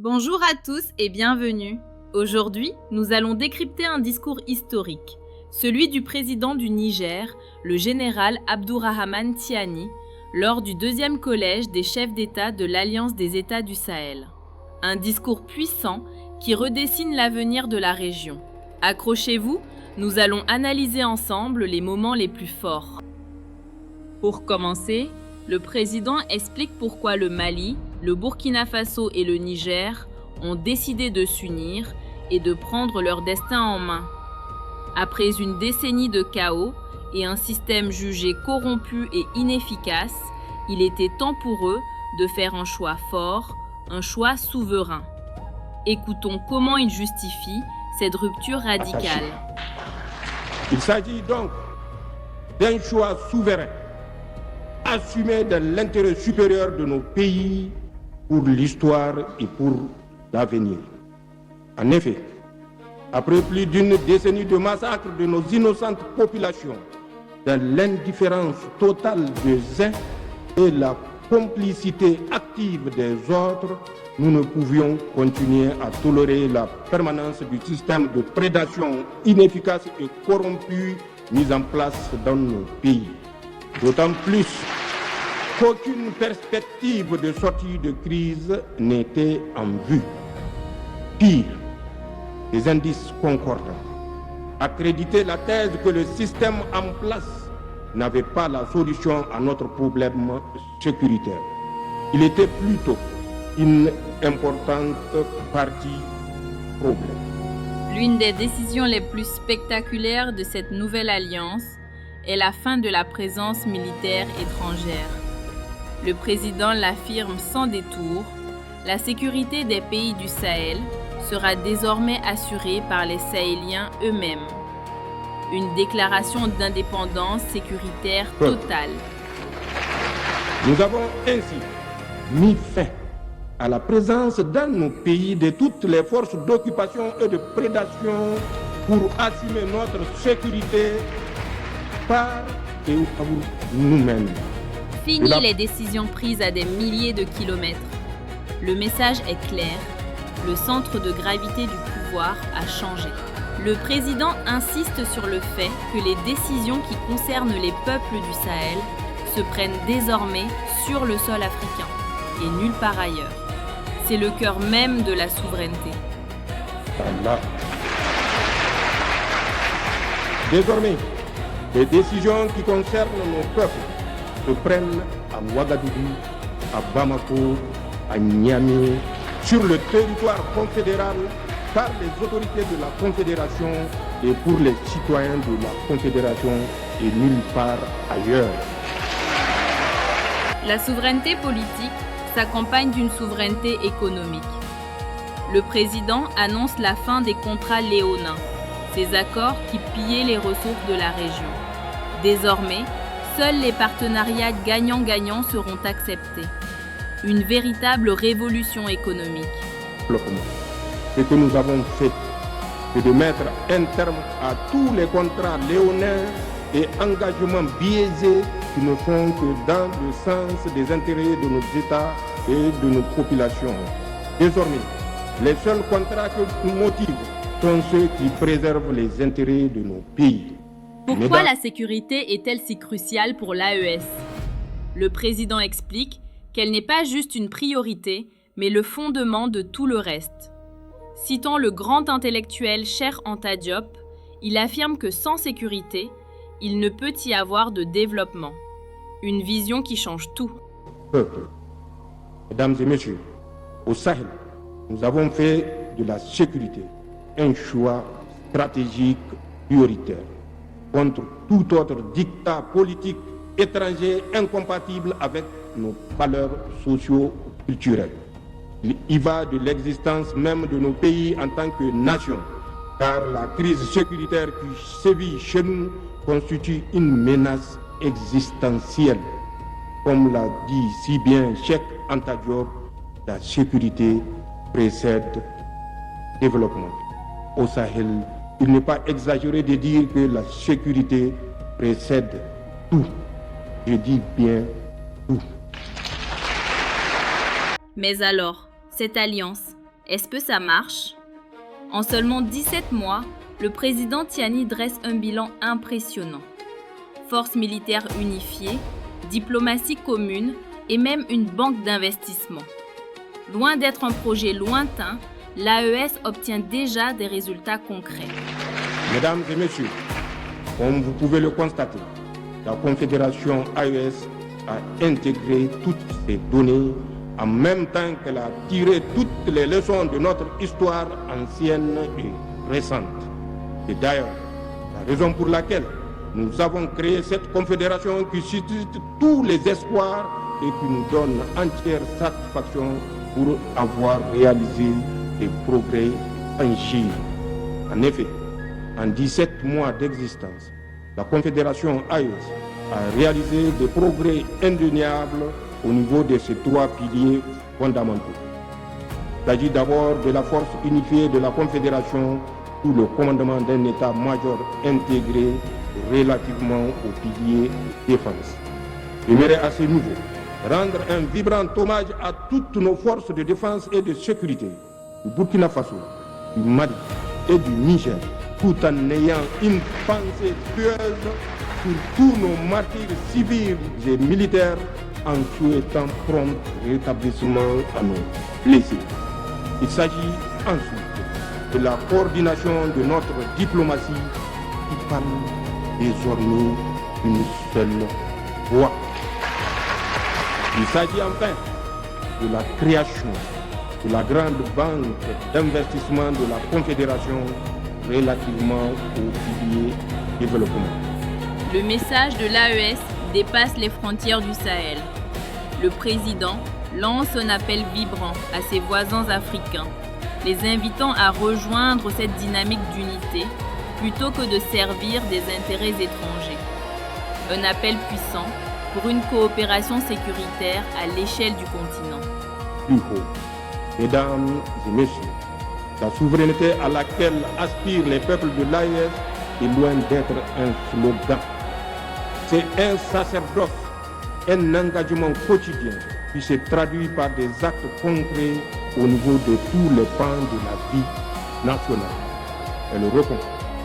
Bonjour à tous et bienvenue. Aujourd'hui, nous allons décrypter un discours historique, celui du président du Niger, le général Abdourahmane Tiani, lors du deuxième collège des chefs d'État de l'Alliance des États du Sahel. Un discours puissant qui redessine l'avenir de la région. Accrochez-vous, nous allons analyser ensemble les moments les plus forts. Pour commencer, le président explique pourquoi le Mali, le Burkina Faso et le Niger ont décidé de s'unir et de prendre leur destin en main. Après une décennie de chaos et un système jugé corrompu et inefficace, il était temps pour eux de faire un choix fort, un choix souverain. Écoutons comment ils justifient cette rupture radicale. Il s'agit donc d'un choix souverain, assumé dans l'intérêt supérieur de nos pays pour l'histoire et pour l'avenir. En effet, après plus d'une décennie de massacre de nos innocentes populations, dans l'indifférence totale des uns et la complicité active des autres, nous ne pouvions continuer à tolérer la permanence du système de prédation inefficace et corrompu mis en place dans nos pays. D'autant plus qu'aucune perspective de sortie de crise n'était en vue. Pire, les indices concordants accréditaient la thèse que le système en place n'avait pas la solution à notre problème sécuritaire. Il était plutôt une importante partie problème. L'une des décisions les plus spectaculaires de cette nouvelle alliance est la fin de la présence militaire étrangère. Le président l'affirme sans détour, la sécurité des pays du Sahel sera désormais assurée par les Sahéliens eux-mêmes. Une déclaration d'indépendance sécuritaire totale. Nous avons ainsi mis fin à la présence dans nos pays de toutes les forces d'occupation et de prédation pour assumer notre sécurité par et pour nous-mêmes. Fini les décisions prises à des milliers de kilomètres. Le message est clair. Le centre de gravité du pouvoir a changé. Le président insiste sur le fait que les décisions qui concernent les peuples du Sahel se prennent désormais sur le sol africain et nulle part ailleurs. C'est le cœur même de la souveraineté. Allah. Désormais, les décisions qui concernent nos peuples se prennent à Ouagadougou, à Bamako, à Niamey, sur le territoire confédéral, par les autorités de la Confédération et pour les citoyens de la Confédération et nulle part ailleurs. La souveraineté politique s'accompagne d'une souveraineté économique. Le président annonce la fin des contrats léonins, ces accords qui pillaient les ressources de la région. Désormais, seuls les partenariats gagnant-gagnant seront acceptés. Une véritable révolution économique. Ce que nous avons fait, c'est de mettre un terme à tous les contrats léonins et engagements biaisés qui ne font que dans le sens des intérêts de nos États et de nos populations. Désormais, les seuls contrats que nous motivent sont ceux qui préservent les intérêts de nos pays. Pourquoi la sécurité est-elle si cruciale pour l'AES? Le président explique qu'elle n'est pas juste une priorité, mais le fondement de tout le reste. Citant le grand intellectuel Cheikh Anta Diop, il affirme que sans sécurité, il ne peut y avoir de développement. Une vision qui change tout. Peuple, mesdames et messieurs, au Sahel, nous avons fait de la sécurité un choix stratégique prioritaire contre tout autre dictat politique étranger incompatible avec nos valeurs socio-culturelles. Il y va de l'existence même de nos pays en tant que nation, car la crise sécuritaire qui sévit chez nous constitue une menace existentielle. Comme l'a dit si bien Cheikh Anta Diop, la sécurité précède développement. Au Sahel, il n'est pas exagéré de dire que la sécurité précède tout. Je dis bien tout. Mais alors, cette alliance, Est-ce que ça marche? En seulement 17 mois, le président Tiani dresse un bilan impressionnant. Forces militaires unifiées, diplomatie commune et même une banque d'investissement. Loin d'être un projet lointain, l'AES obtient déjà des résultats concrets. Mesdames et messieurs, comme vous pouvez le constater, la Confédération AES a intégré toutes ces données en même temps qu'elle a tiré toutes les leçons de notre histoire ancienne et récente. Et d'ailleurs, la raison pour laquelle nous avons créé cette confédération qui suscite tous les espoirs et qui nous donne entière satisfaction pour avoir réalisé des progrès tangibles. En effet, en 17 mois d'existence, la Confédération AES a réalisé des progrès indéniables au niveau de ces trois piliers fondamentaux. Il s'agit d'abord de la force unifiée de la Confédération sous le commandement d'un état-major intégré relativement au pilier défense. J'aimerais à ce niveau rendre un vibrant hommage à toutes nos forces de défense et de sécurité du Burkina Faso, du Mali et du Niger, tout en ayant une pensée pieuse pour tous nos martyrs civils et militaires, en souhaitant prompt rétablissement à nos blessés. Il s'agit ensuite de la coordination de notre diplomatie qui parle désormais d'une seule voix. Il s'agit enfin de la création de la grande banque d'investissement de la Confédération relativement au pilier développement. Le message de l'AES dépasse les frontières du Sahel. Le président lance un appel vibrant à ses voisins africains, les invitant à rejoindre cette dynamique d'unité plutôt que de servir des intérêts étrangers. Un appel puissant pour une coopération sécuritaire à l'échelle du continent. Plus haut, mesdames et messieurs, la souveraineté à laquelle aspirent les peuples de l'AES est loin d'être un slogan. C'est un sacerdoce, un engagement quotidien qui se traduit par des actes concrets au niveau de tous les pans de la vie nationale. Elle répond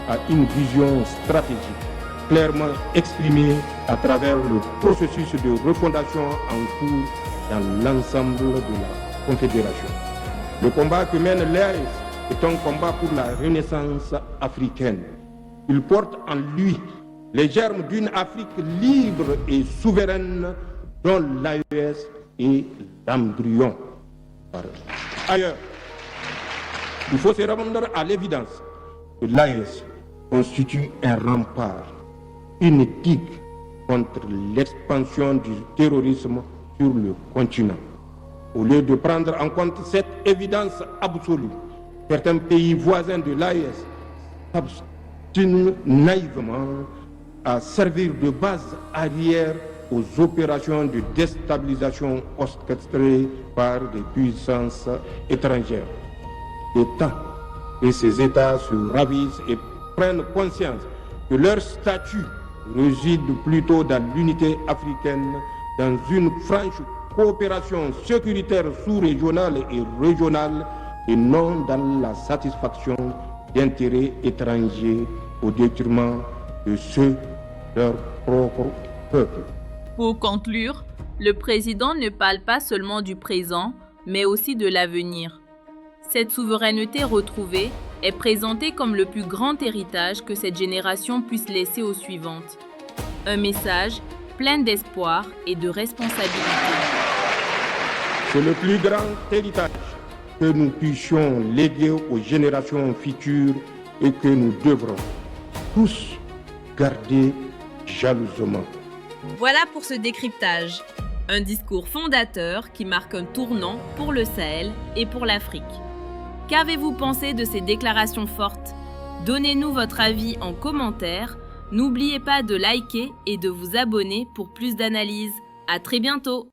à une vision stratégique clairement exprimée à travers le processus de refondation en cours dans l'ensemble de la Confédération. Le combat que mène l'AES est un combat pour la renaissance africaine. Il porte en lui les germes d'une Afrique libre et souveraine dont l'AES est l'embryon. Par ailleurs, il faut se rendre à l'évidence que l'AES constitue un rempart, une digue contre l'expansion du terrorisme sur le continent. Au lieu de prendre en compte cette évidence absolue, certains pays voisins de l'AES s'obstinent naïvement à servir de base arrière aux opérations de déstabilisation orchestrées par des puissances étrangères. Il est temps que ces États se ravissent et prennent conscience que leur statut réside plutôt dans l'unité africaine, dans une franche coopération sécuritaire sous-régionale et régionale, et non dans la satisfaction d'intérêts étrangers au détriment de ceux de leur propre peuple. Pour conclure, le président ne parle pas seulement du présent, mais aussi de l'avenir. Cette souveraineté retrouvée est présentée comme le plus grand héritage que cette génération puisse laisser aux suivantes. Un message plein d'espoir et de responsabilité. C'est le plus grand héritage que nous puissions léguer aux générations futures et que nous devrons tous garder jalousement. Voilà pour ce décryptage. Un discours fondateur qui marque un tournant pour le Sahel et pour l'Afrique. Qu'avez-vous pensé de ces déclarations fortes? Donnez-nous votre avis en commentaire. N'oubliez pas de liker et de vous abonner pour plus d'analyses. À très bientôt!